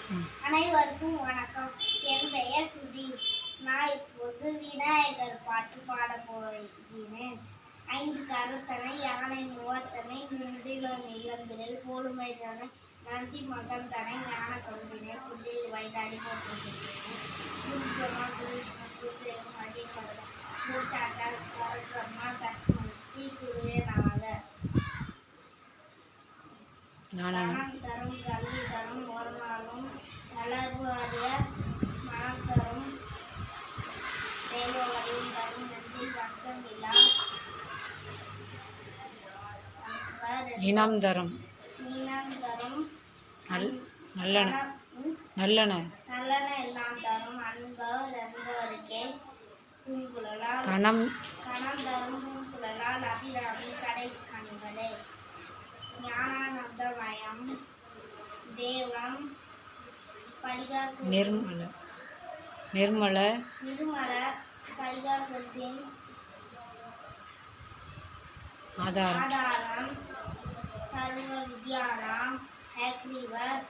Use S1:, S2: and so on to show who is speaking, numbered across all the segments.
S1: அனைவருக்கும் வணக்கம். என் பெயர் சுதீப். நான் இப்போது விநாயகர் பாட்டு பாடப் போகிறேன். 5 கரத்தனை யானை முகத்தனை நின்றிலும் நிலம்பிரை போலுமைத்தனை நந்தி மகந்தனை ஞான கருதினை புள்ளில் வைத்தாடி போட்டிருக்கிறேன். குருஜமா கிருஷ்ண குருதேவ மகேஸ்வர குருச்சாச்சா பிரம்மா தஸ்மன் ஸ்ரீ குருவே நாக பணம் தரும் கல்வி தரும் ஒரு நாளும் தளர்வு அறிய மனம் தரும் தேவவரையும் தரும் நெஞ்சில் வஞ்சம் இல்லா
S2: இனம் தரும் நல்லன
S1: எல்லாம் தரும் என்பவருக்கே பூங்குழலால்
S2: கணம்
S1: தரும் பூங்குழலால் அபிராமி கடை கண்களே ஞானானந்தமயம் தேவம்
S2: நிர்மல
S1: ஸ்படிகாகிருதிம்
S2: ஆதாரம்
S1: சர்வ வித்யானாம் ஹயக்ரீவர்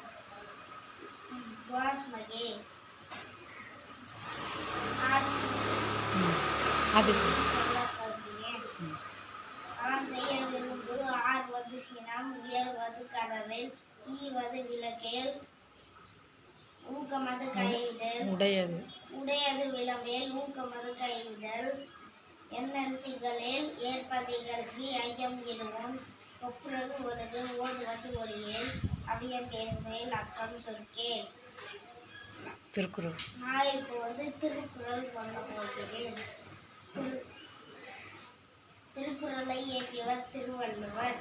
S1: வாஸ்மகே அவன் செய்ய விரும்பு ஆர்வது சினம் உயர்வது கடலில் ஈவது விளக்கேல் ஊக்கமது கைவிடல் உடையது விளம்பேல் ஊக்கமது கைவிடல் எண்ணத்திகளில் ஏற்பதிகழ்ச்சி ஐயம் இடுவோம் ஒப்புறது ஒருது ஓதுவது ஒளியேல் அவியம் கேள்மேல் அக்கம் சொற்கே.
S2: திருக்குறள்.
S1: நான் இப்போது திருக்குறள் சொல்ல போகிறேன். திருக்குறளை இயற்றியவர் திருவள்ளுவர்.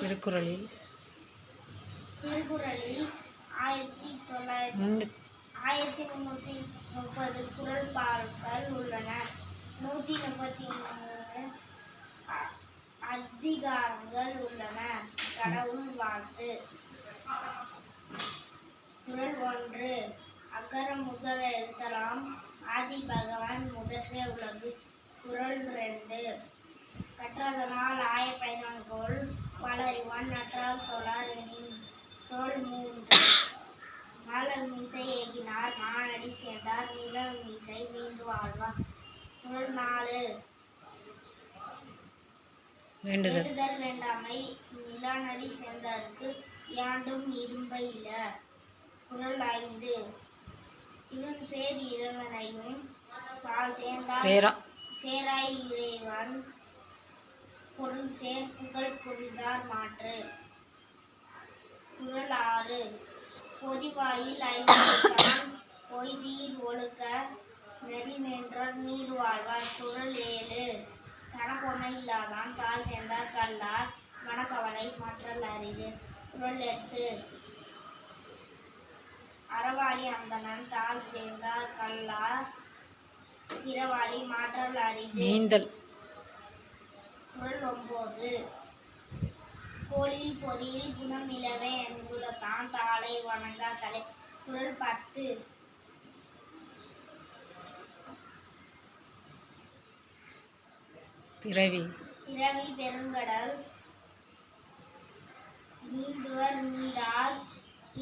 S1: திருக்குறளில் 1330 குறள் பாடல்கள் உள்ளன. 133 அதிகாரங்கள் உள்ளன. கடவுள் வாழ்த்து. குறள் 1. அகர முதல எழுத்தலாம் ஆதி பகவான் முதற்றே உலகு. குறள் 2. கற்றதனால் ஆய பயன்கோள் வளரிவான் நற்றால் தொழார் எனின். குறள் 3. மலர் மீசை ஏகினார் மானடி சேர்ந்தார் நிழல் மீசை நீண்டு வாழ்வார். குறள் 4. வேண்டுதல் வேண்டாமை நிலானடி சேர்ந்தாருக்கு யாண்டும் இடும்பை இல. குறள் 5. இருஞ்சேர் இறைவனையும் பால் சேர்ந்தார் சேராய் இறைவன் பொருள் சேர் புகழ் புரிந்தார் மாற்று. குறள் 6. பொறிவாயில் ஐந்தான் பொய்தீர் ஒழுக்க நெறி நின்றார் நீர் வாழ்வார். குறள் 7. தனப்பொன்னை இல்லாதான் தாள் சேர்ந்தார் கல்லார் மனக்கவலை மாற்றல் அரிது. குறள் 8. அறவாளி அந்தணன் தாள் சேர்ந்தார் கல்லார் இரவாளி மாற்றல் அரிது. குறள் 9. கோளில் பொறியில் குணம் இலவே என்புலத்தான் தாளை வணங்கா தலை. குறள் 10.
S2: பிறவி
S1: பெருங்கடல் நீந்துவர் நீந்தார்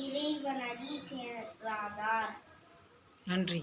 S1: இறைவனடி சேராதார்.
S2: நன்றி.